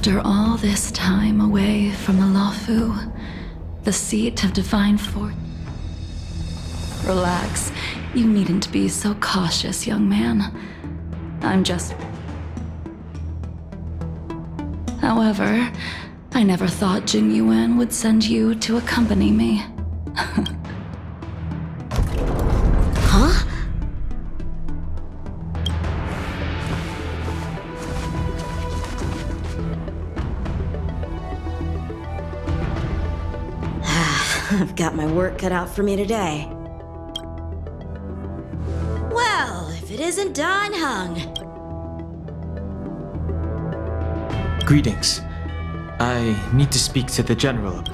After all this time away from the Luofu, the seat of divine force. Relax. You needn't be so cautious, young man. I'm just... However, I never thought Jingliu would send you to accompany me. Huh? I've got my work cut out for me today. Well, if it isn't Dan Heng. Greetings. I need to speak to the General.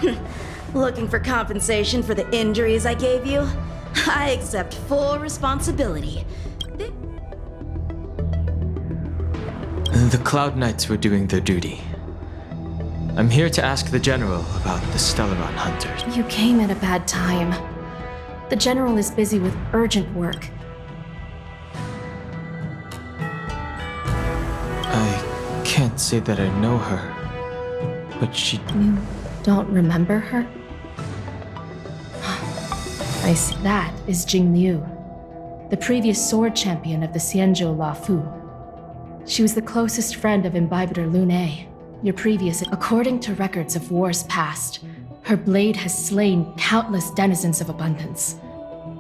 Looking for compensation for the injuries I gave you? I accept full responsibility. The Cloud Knights were doing their duty. I'm here to ask the General about the Stellaron Hunters. You came at a bad time. The General is busy with urgent work. I can't say that I know her, but she... You don't remember her? I see. That is Jingliu, the previous sword champion of the Xianzhou Luofu. She was the closest friend of Imbibitor Lune, your previous... According to records of wars past, her blade has slain countless denizens of abundance.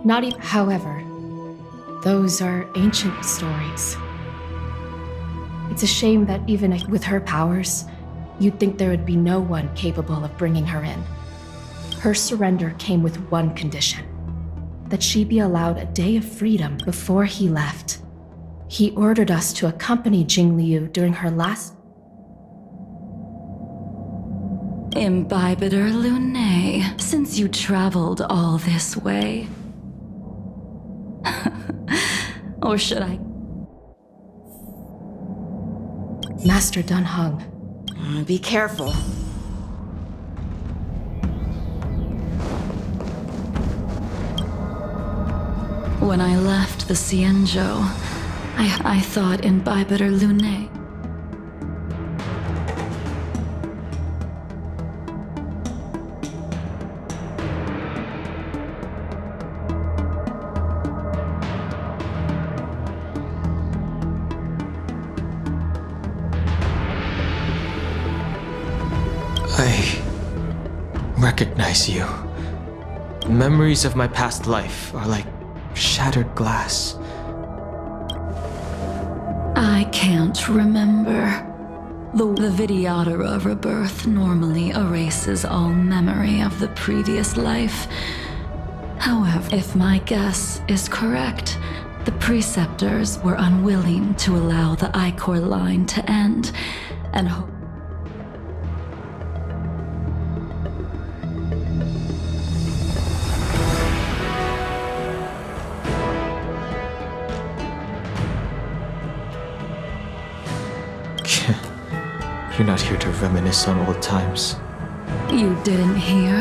Not even... However, those are ancient stories. It's a shame that even with her powers, you'd think there would be no one capable of bringing her in. Her surrender came with one condition: that she be allowed a day of freedom before he left. He ordered us to accompany Jingliu during her last... Imbibitor Lune, since you traveled all this way. Or should I? Master Dan Heng. Be careful. When I left the Xianzhou, I thought Imbibitor Lune. I recognize you. Memories of my past life are like shattered glass. I can't remember. The Vidyadhara rebirth normally erases all memory of the previous life. However, if my guess is correct, the preceptors were unwilling to allow the Ichor line to end, and You're not here to reminisce on old times. You didn't hear?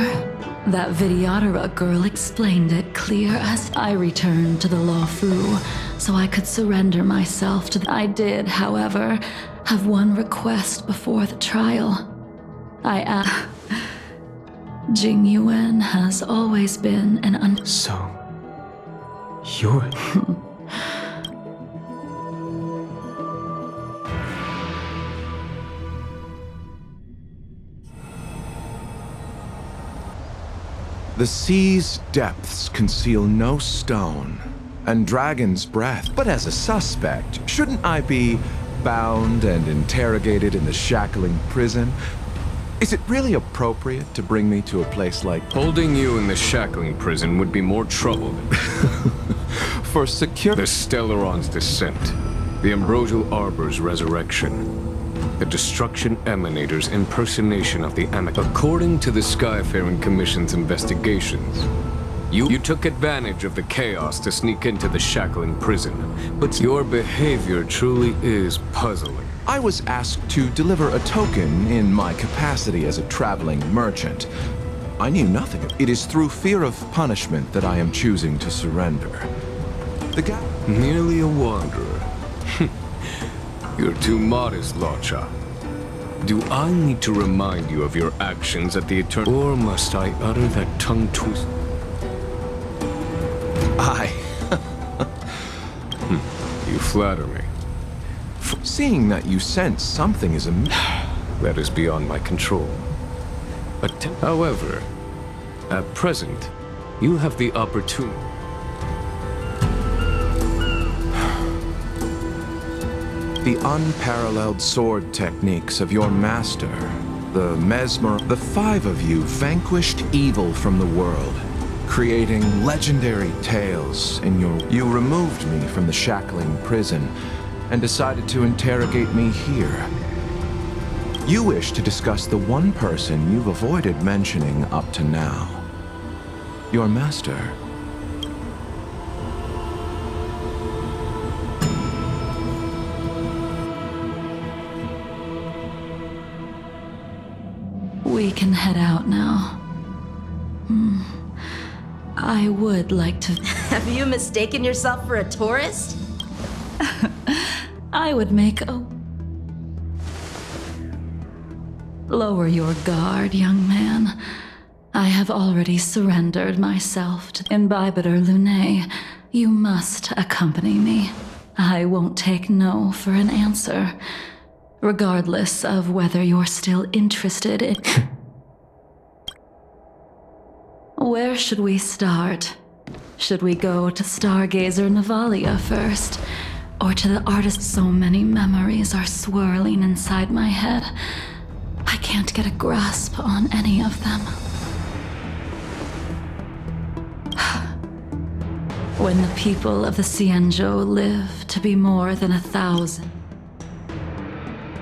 That Vidyadhara girl explained it clear as I returned to the Luofu, so I could surrender myself to I did, however, have one request before the trial. I asked... Jingliu has always been an So... you're... The sea's depths conceal no stone, and dragon's breath. But as a suspect, shouldn't I be bound and interrogated in the shackling prison? Is it really appropriate to bring me to a place like... Holding you in the shackling prison would be more trouble than... For secure... The Stellaron's descent, the Ambrosial Arbor's resurrection, the Destruction Emanator's impersonation of the According to the Skyfaring Commission's investigations, you took advantage of the chaos to sneak into the shackling prison, but your behavior truly is puzzling. I was asked to deliver a token in my capacity as a traveling merchant. I knew nothing of it. It is through fear of punishment that I am choosing to surrender. The guy... Merely a wanderer. You're too modest, Locha. Do I need to remind you of your actions at the eternal... Or must I utter that tongue twist? You flatter me. Seeing that you sense something is amiss. That is beyond my control. However, at present, you have the opportunity. The unparalleled sword techniques of your master, the five of you vanquished evil from the world, creating legendary tales in your... You removed me from the shackling prison and decided to interrogate me here. You wish to discuss the one person you've avoided mentioning up to now. Your master. We can head out now. I would like to... Have you mistaken yourself for a tourist? I would make a... Lower your guard, young man. I have already surrendered myself to Imbibitor Lune. You must accompany me. I won't take no for an answer, regardless of whether you're still interested in... Where should we start? Should we go to Stargazer Navalia first? Or to the artist? So many memories are swirling inside my head. I can't get a grasp on any of them. When the people of the Xianzhou live to be more than 1,000.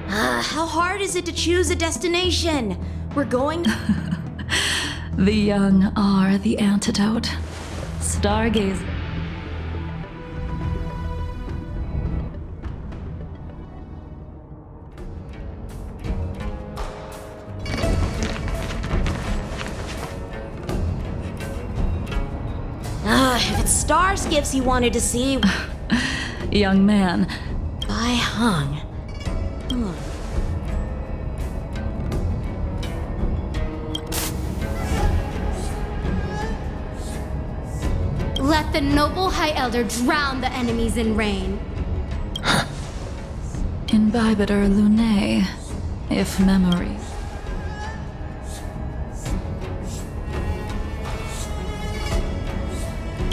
How hard is it to choose a destination? We're going... The young are the antidote. Stargaze. If it's star skiffs you wanted to see... Young man, By Hung. Let the noble High Elder drown the enemies in rain. Imbibitor Lune, if memory.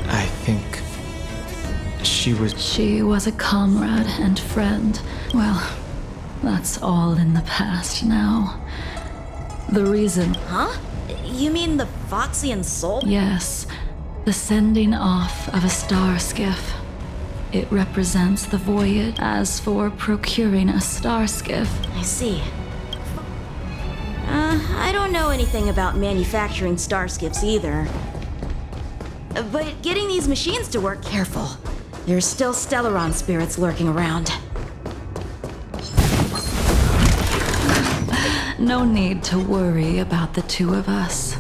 I think she was a comrade and friend. Well, that's all in the past now. The reason... Huh? You mean the Foxian soul? Yes, the sending off of a star skiff. It represents the voyage. As for procuring a star skiff, I see. I don't know anything about manufacturing star skiffs either. But getting these machines to work, careful. There's still Stellaron spirits lurking around. no need to worry about the two of us.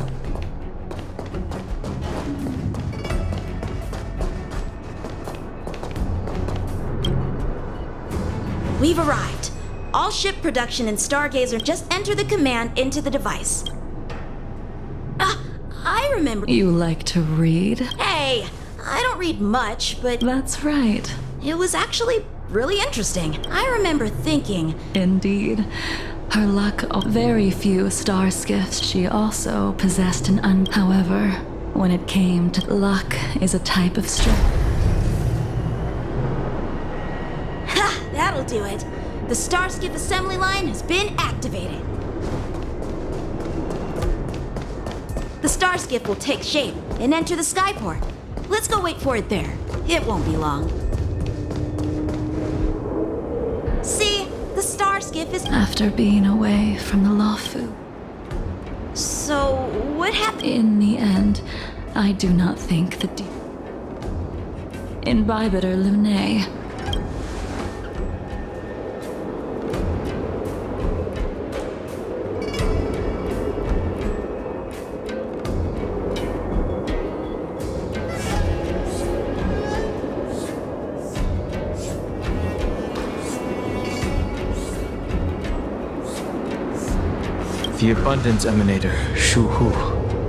We've arrived. All ship production and Stargazer just enter the command into the device. I remember. You like to read? Hey, I don't read much, but That's right. it was actually really interesting. I remember thinking, Indeed. Her luck, very few star skiffs. She also possessed an However, when it came to luck is a type of strength. ha, that'll do it. The Starskiff assembly line has been activated. The Starskiff will take shape and enter the skyport. Let's go wait for it there. It won't be long. See? The Starskiff is... After being away from the Luofu. So, what happened? In the end, I do not think the Imbibitor Lune. The Abundance Emanator, Shu Hu,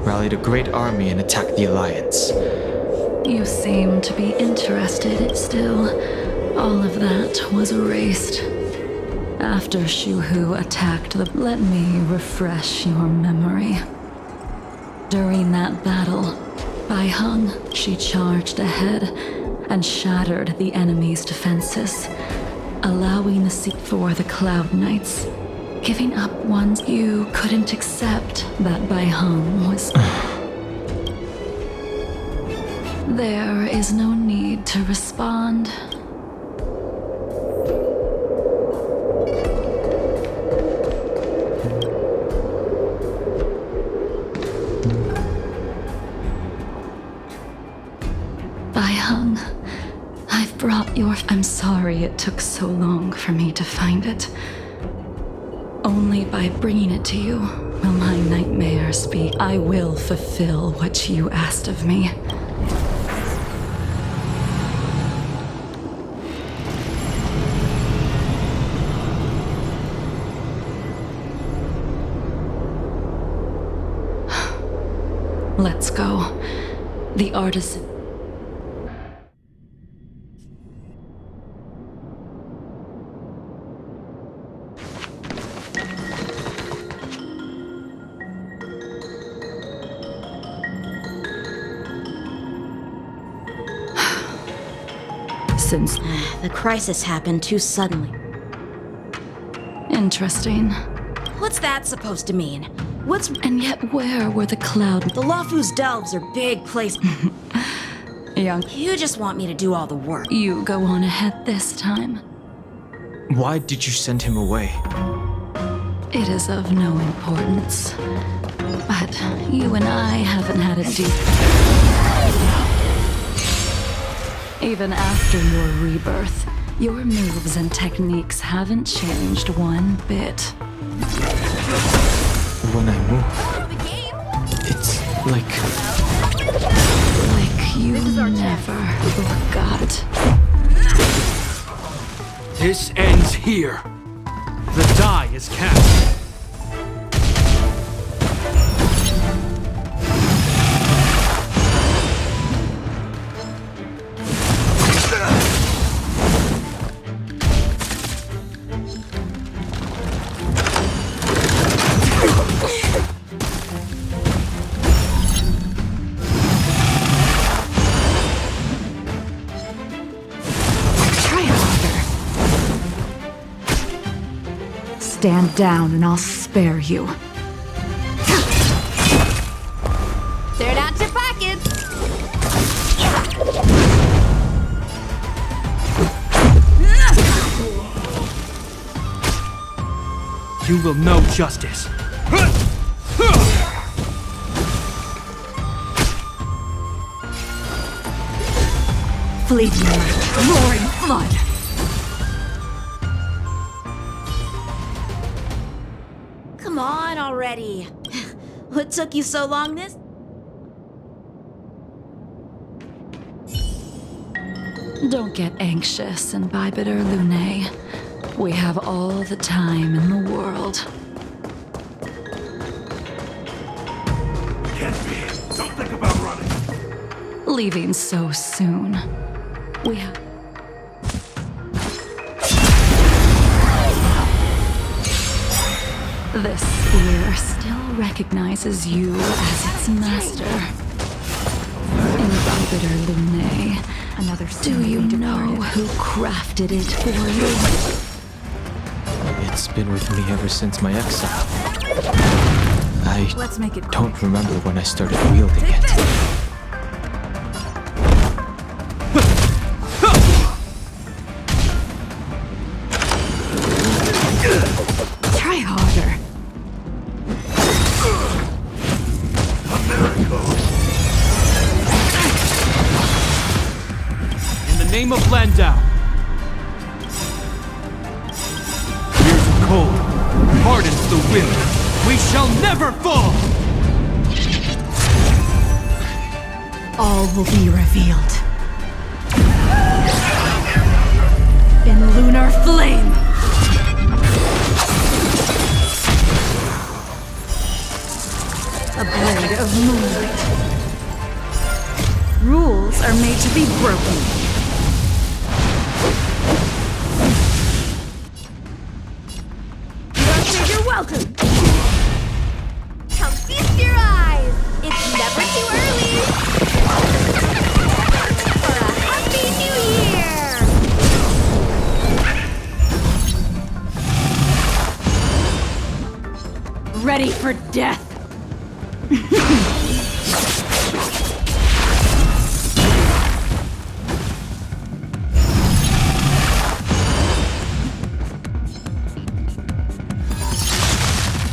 rallied a great army and attacked the Alliance. You seem to be interested still. All of that was erased. After Shu Hu attacked the... Let me refresh your memory. During that battle, Bai Heng, she charged ahead and shattered the enemy's defenses, allowing the seat for the Cloud Knights, giving up ones you couldn't accept that Bai Heng was... There is no need to respond. Bai Heng, I've brought your... I'm sorry it took so long for me to find it. Only by bringing it to you will my nightmare speak. I will fulfill what you asked of me. Let's go. The artisan... Since... The crisis happened too suddenly. Interesting. What's that supposed to mean? What's... And yet where were the cloud... The Lafu's delves are big places. Young... You just want me to do all the work. You go on ahead this time. Why did you send him away? It is of no importance. But you and I haven't had a deep... Even after your rebirth, your moves and techniques haven't changed one bit. When I move, it's like you never forgot. This ends here. The die is cast. Stand down and I'll spare you. They're not your pockets. You will know justice. Fleeting light, roaring flood. Come on already. What took you so long this? Don't get anxious, Imbibitor Lune. We have all the time in the world. Can't be. Don't think about running. Leaving so soon. We have... This spear still recognizes you as its master. Imbibitor Lune, another... Do you know who crafted it for you? it's been with me ever since my exile. I don't remember when I started wielding it. Try harder. In the name of Landau. Here's cold, hardens the wind. We shall never fall! All will be revealed. In lunar flame! A blade of moonlight. Rules are made to be broken. You're welcome. Come feast your eyes! It's never too early! For a happy new year! Ready for death.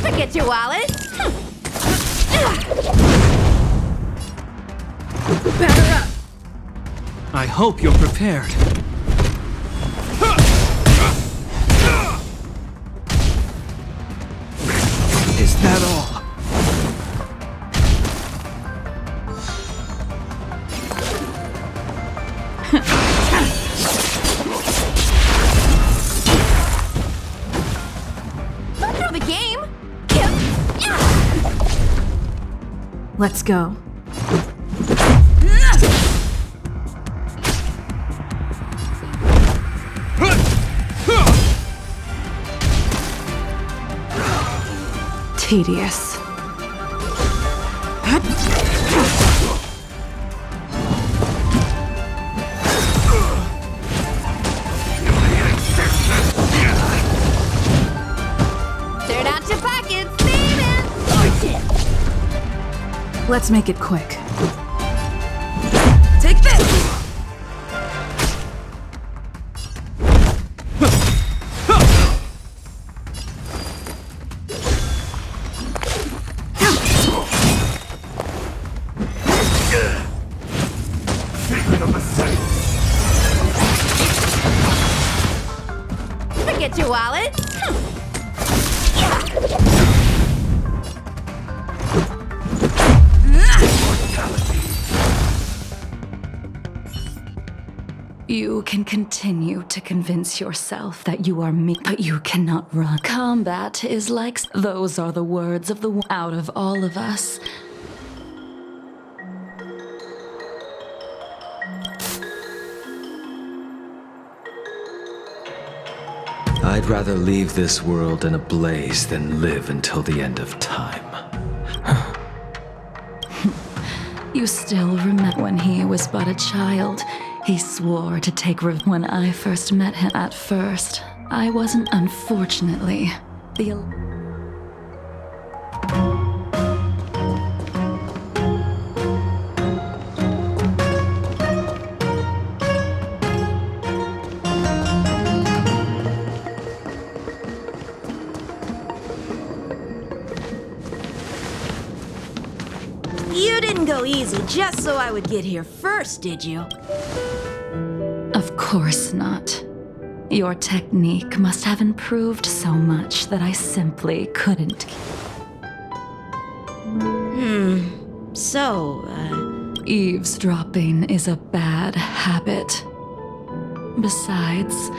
Forget your wallet! Batter up. I hope you're prepared. Is that all? Through the game! Let's go. Tedious. Dirt out your pockets, baby! Let's make it quick. Take this! Forget your wallet! You can continue to convince yourself that you are me, but you cannot run. Combat is like... Those are the words of the... Out of all of us. I'd rather leave this world in a blaze than live until the end of time. You still remember when he was but a child. He swore to take revenge. When I first met him, at first, I wasn't, unfortunately. You didn't go easy just so I would get here first, did you? Of course not. Your technique must have improved so much that I simply couldn't. So, Eavesdropping is a bad habit. Besides,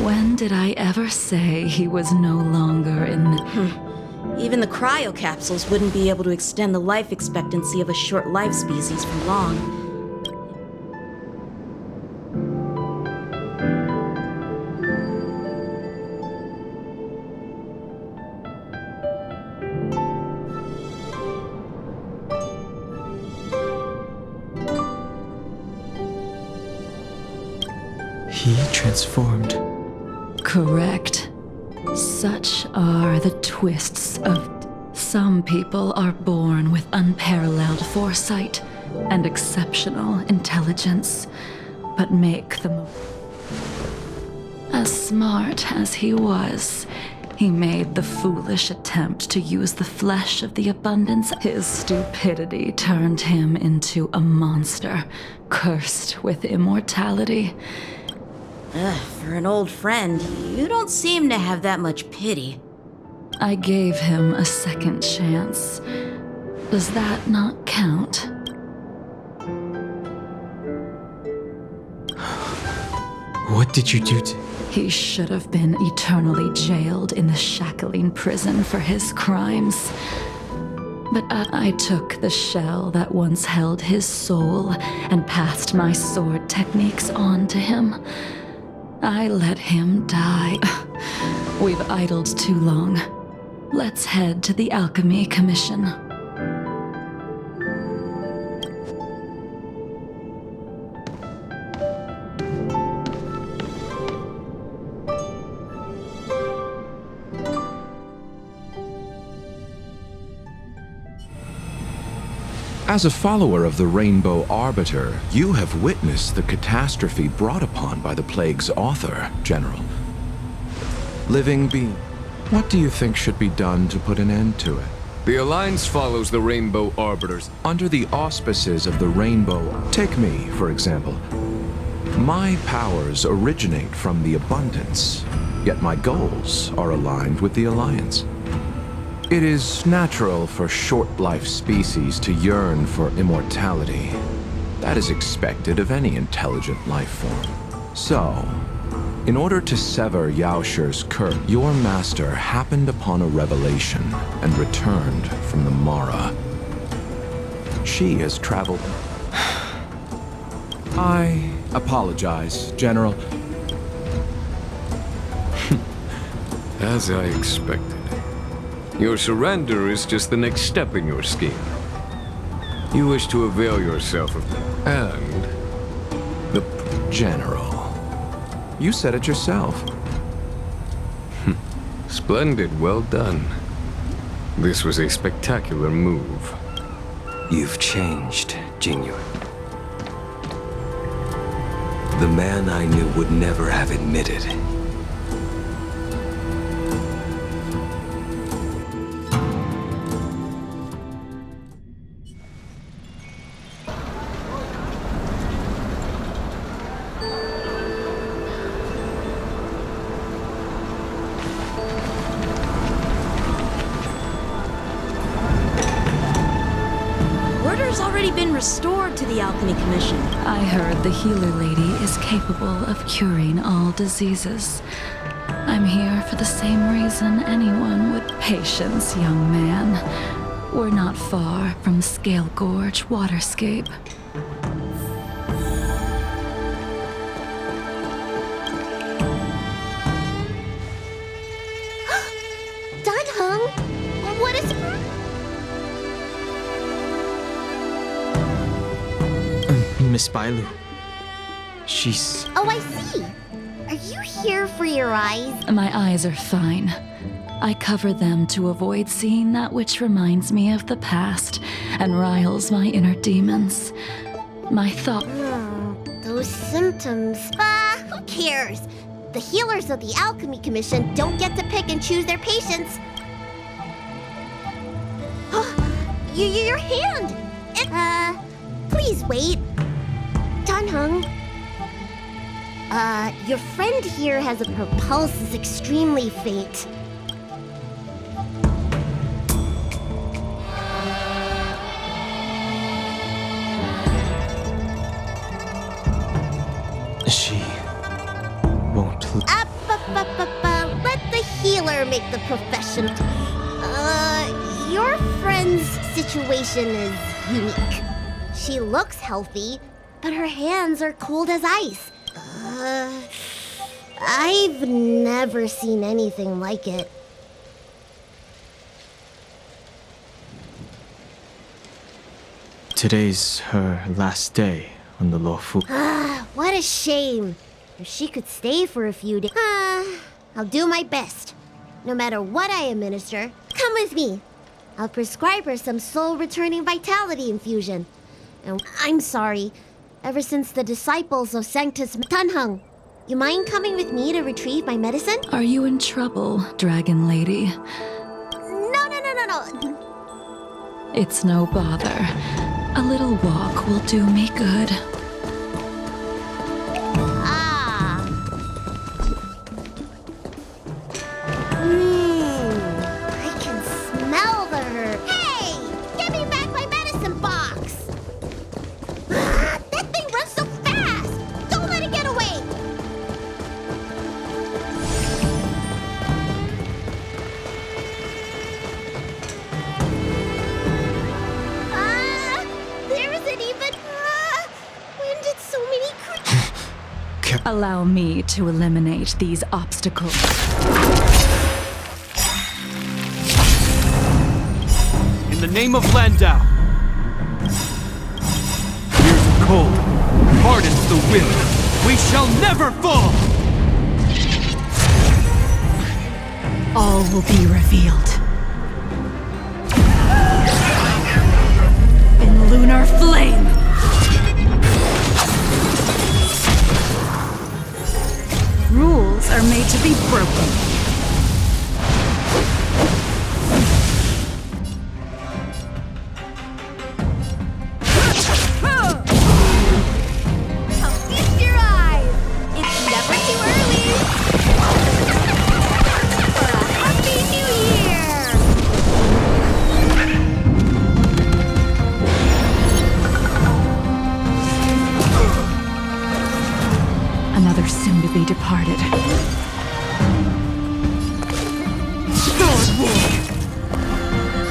when did I ever say he was no longer in the... even the cryocapsules wouldn't be able to extend the life expectancy of a short life species for long. He transformed. Correct. Such are the twists of... Some people are born with unparalleled foresight and exceptional intelligence, but make them... As smart as he was, he made the foolish attempt to use the flesh of the abundance. His stupidity turned him into a monster, cursed with immortality. For an old friend, you don't seem to have that much pity. I gave him a second chance. Does that not count? What did you do to... He should have been eternally jailed in the shackling prison for his crimes. But I took the shell that once held his soul and passed my sword techniques on to him. I let him die. We've idled too long. Let's head to the Alchemy Commission. As a follower of the Rainbow Arbiter, you have witnessed the catastrophe brought upon by the plague's author, General. Living being, what do you think should be done to put an end to it? The Alliance follows the Rainbow Arbiters. Under the auspices of the Rainbow, take me, for example. My powers originate from the Abundance, yet my goals are aligned with the Alliance. It is natural for short-life species to yearn for immortality. That is expected of any intelligent life form. So, in order to sever Yaosher's curse, your master happened upon a revelation and returned from the Mara. She has traveled... I apologize, General. As I expected. Your surrender is just the next step in your scheme. You wish to avail yourself of... and... the General. You said it yourself. Splendid, well done. This was a spectacular move. You've changed, Jingliu. The man I knew would never have admitted. Restored to the Alchemy Commission. I heard the healer lady is capable of curing all diseases. I'm here for the same reason anyone would. Patience, young man. We're not far from Scale Gorge Waterscape. Dan Heng? What is... Miss Bailu. She's... Oh, I see. Are you here for your eyes? My eyes are fine. I cover them to avoid seeing that which reminds me of the past and riles my inner demons. My thought... Those symptoms... who cares? The healers of the Alchemy Commission don't get to pick and choose their patients. Your hand! Please wait. Dan Heng. Your friend here has her pulse is extremely faint. She won't... Let the healer make the profession. Your friend's situation is unique. She looks healthy, but her hands are cold as ice. I've never seen anything like it. Today's her last day on the Luofu. What a shame. If she could stay for a few days. I'll do my best. No matter what I administer, come with me. I'll prescribe her some soul-returning vitality infusion. And I'm sorry. Ever since the disciples of Sanctus Dan Heng, you mind coming with me to retrieve my medicine? Are you in trouble, Dragon Lady? No. It's no bother. A little walk will do me good. I can smell the herb. Hey! Give me back my medicine box! That thing runs so fast! Don't let it get away! Allow me to eliminate these obstacles. In the name of Landau. Years of cold hardens the will. We shall never fall! All will be revealed. In lunar flame! Rules are made to be broken. Feast your eyes! It's never too early! For a happy new year! Another soon-to-be departed.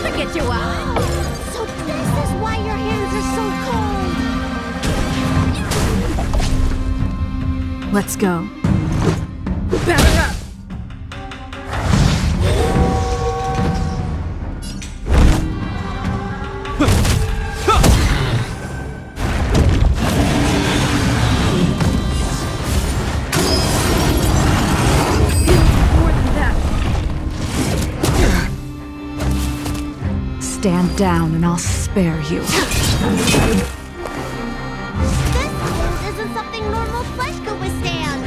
Look at you! Wow! So this is why your hands are so cold! Let's go. Stand down and I'll spare you. This cold isn't something normal flesh could withstand!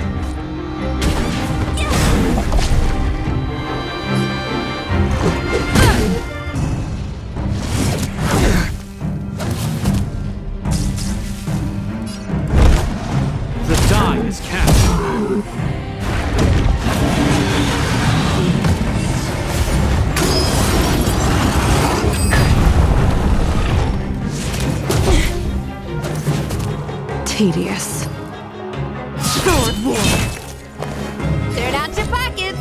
The die is cast. Tedious. Sword War! Cleared out your pockets!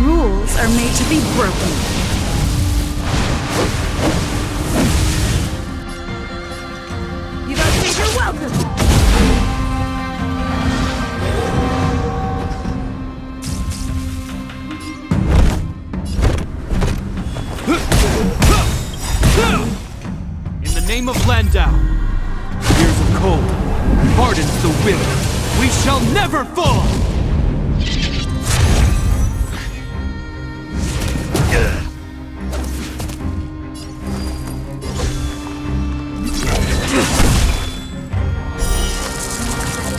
Rules are made to be broken. You don't think you're welcome! In the name of Landau. Years of cold hardens the will. We shall never fall!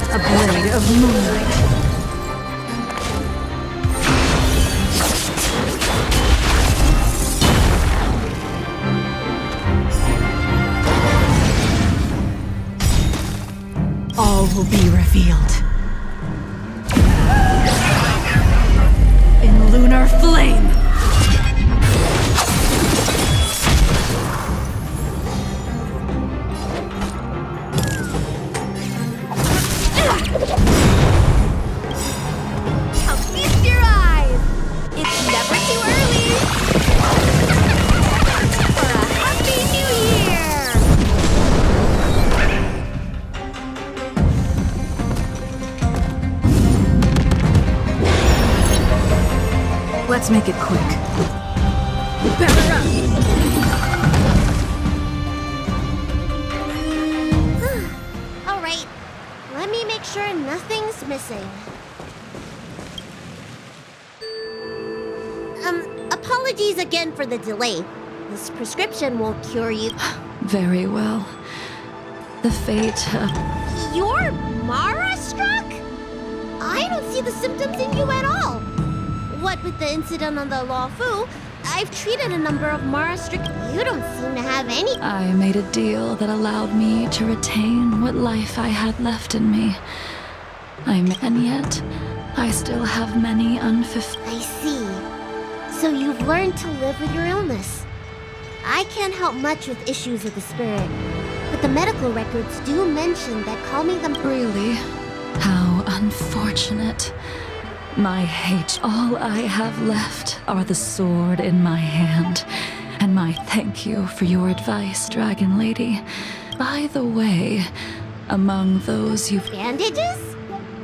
A blade of moonlight. All will be revealed. In lunar flame! Now feast your eyes! It's never too early! For a happy new year! Let's make it quick. All right, let me make sure nothing's missing. Apologies again for the delay. This prescription won't cure you. Very well. The fate of... You're Mara-struck? I don't see the symptoms in you at all. What with the incident on the Law Fu, I've treated a number of Mara-struck. You don't seem to have any. I made a deal that allowed me to retain what life I had left in me. And yet, I still have many unfulfilled. I see. So you've learned to live with your illness. I can't help much with issues of the spirit, but the medical records do mention that calming them... Really? How unfortunate. My hate. All I have left are the sword in my hand, and my thank you for your advice, Dragon Lady. By the way, among those you've... Bandages?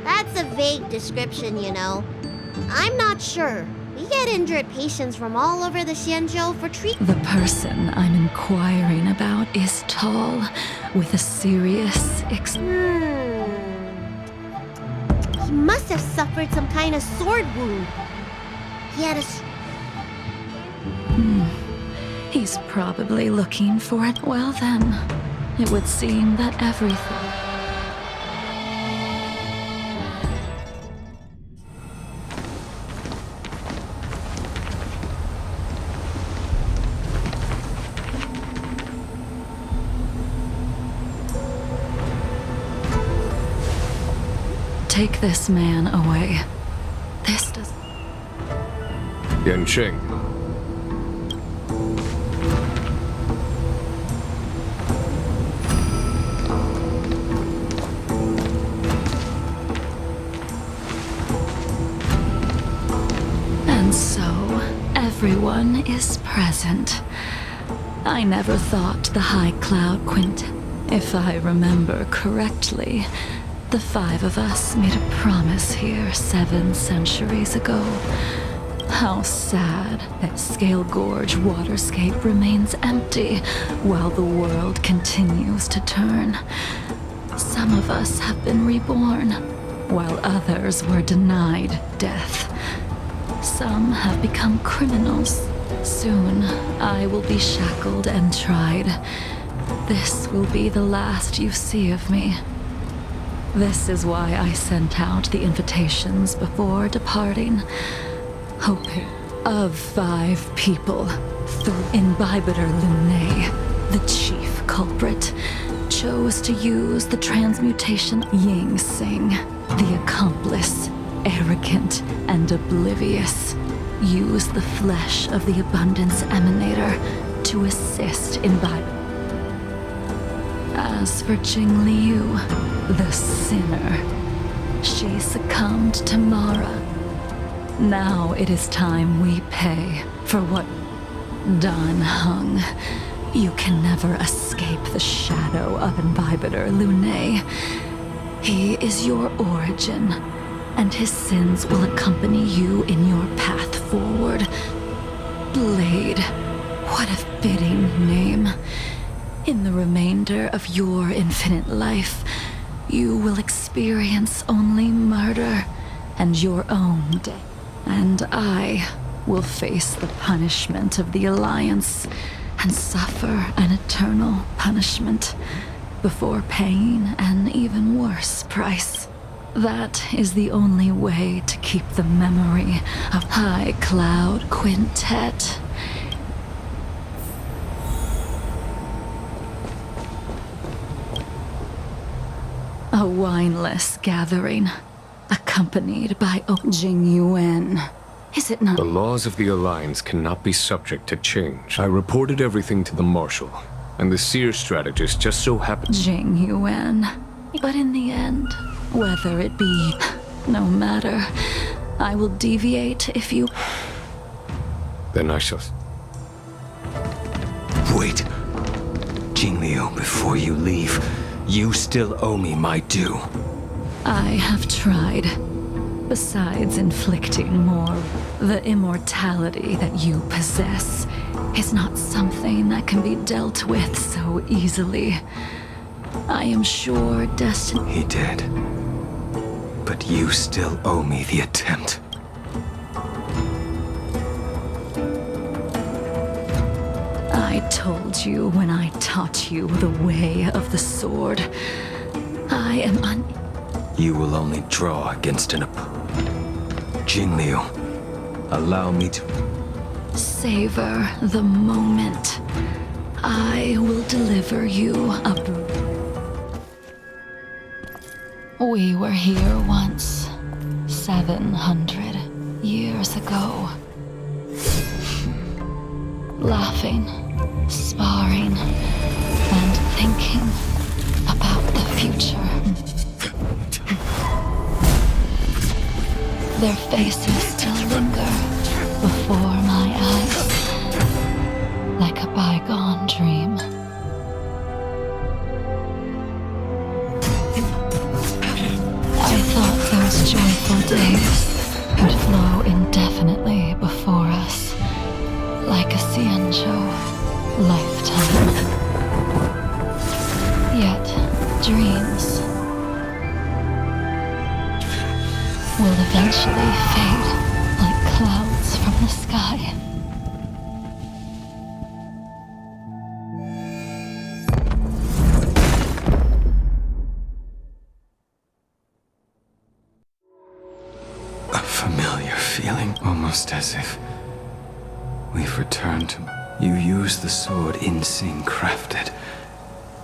That's a vague description, you know. I'm not sure. We get injured patients from all over the Xianzhou for treatment. The person I'm inquiring about is tall, with a serious He must have suffered some kind of sword wound. He had a... He's probably looking for it. Well then, it would seem that everything... Take this man away. This does... Yansheng. And so, everyone is present. I never thought the High Cloud Quintet. If I remember correctly, the 5 of us made a promise here 7 centuries ago. How sad that Scale Gorge waterscape remains empty while the world continues to turn. Some of us have been reborn, while others were denied death. Some have become criminals. Soon, I will be shackled and tried. This will be the last you see of me. This is why I sent out the invitations before departing, hoping of 5 people. Imbibitor Lune, the chief culprit, chose to use the transmutation Ying Sing, the accomplice, arrogant and oblivious, use the flesh of the Abundance Emanator to assist Imbibitor. As for Jingliu, the sinner, she succumbed to Mara. Now it is time we pay for what... Dan Heng, you can never escape the shadow of Imbibitor Lune. He is your origin, and his sins will accompany you in your path forward. Blade, what a fitting name. In the remainder of your infinite life, you will experience only murder and your own death. And I will face the punishment of the Alliance and suffer an eternal punishment before paying an even worse price. That is the only way to keep the memory of High Cloud Quintet. A wineless gathering, accompanied by Jingliu. Is it not? The laws of the Alliance cannot be subject to change. I reported everything to the Marshal, and the Seer strategist just so happened... Jingliu. But in the end, whether it be... no matter. I will deviate if you... Then I shall... Wait. Jingliu, before you leave, you still owe me my due. I have tried. Besides inflicting more, the immortality that you possess is not something that can be dealt with so easily. I am sure destiny... He did. But you still owe me the attempt. I told you when I taught you the way of the sword. I am You will only draw against an Jingliu, allow me to... Savor the moment. I will deliver you a... We were here once. 700 years ago. Laughing, sparring, and thinking about the future. Their faces still linger before my eyes, like a bygone dream. I thought those joyful days would flow indefinitely before us, like a Xianzhou lifetime. Yet, dreams will eventually fade like clouds from the sky. A familiar feeling, almost as if we've returned to... You use the sword Insing crafted,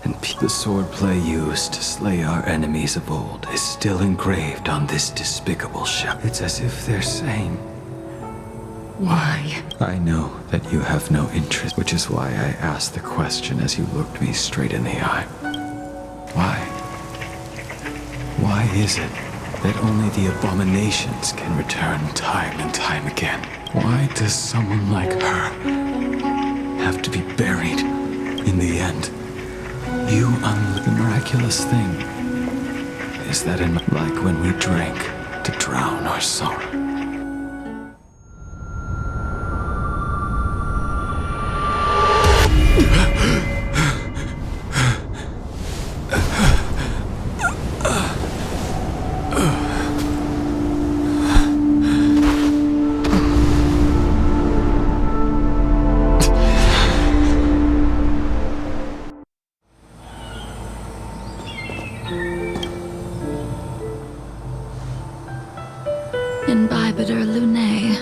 and the swordplay used to slay our enemies of old is still engraved on this despicable shell. It's as if they're saying, why? I know that you have no interest, which is why I asked the question as you looked me straight in the eye. Why? Why is it that only the abominations can return time and time again? Why does someone like her have to be buried in the end? You the miraculous thing is that like when we drank to drown our sorrow. Imbibitor Lunae.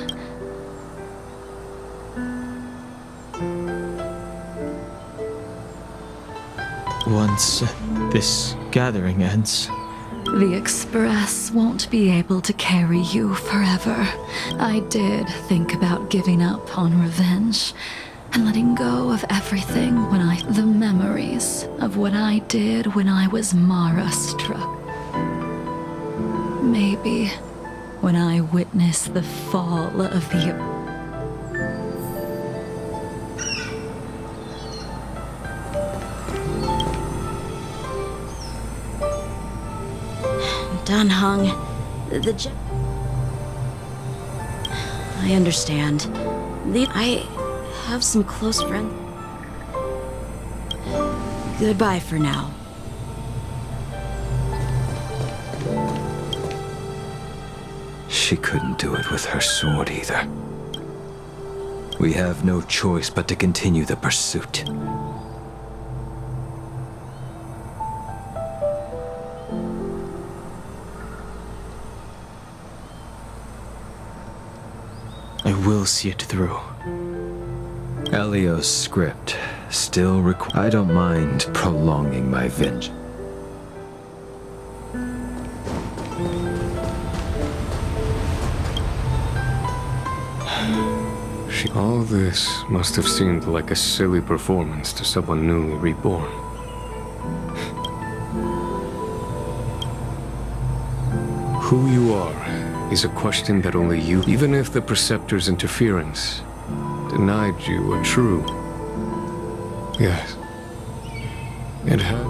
Once this gathering ends, The Express won't be able to carry you forever. I did think about giving up on revenge and letting go of everything the memories of what I did when I was Mara struck. Maybe when I witnessed the fall of the... Dan Heng, I understand. I have some close friends. Goodbye for now. She couldn't do it with her sword either. We have no choice but to continue the pursuit. I will see it through. Elio's script still I don't mind prolonging my vengeance. All this must have seemed like a silly performance to someone newly reborn. Who you are is a question that only you, even if the Preceptor's interference denied you a true... Yes, it had.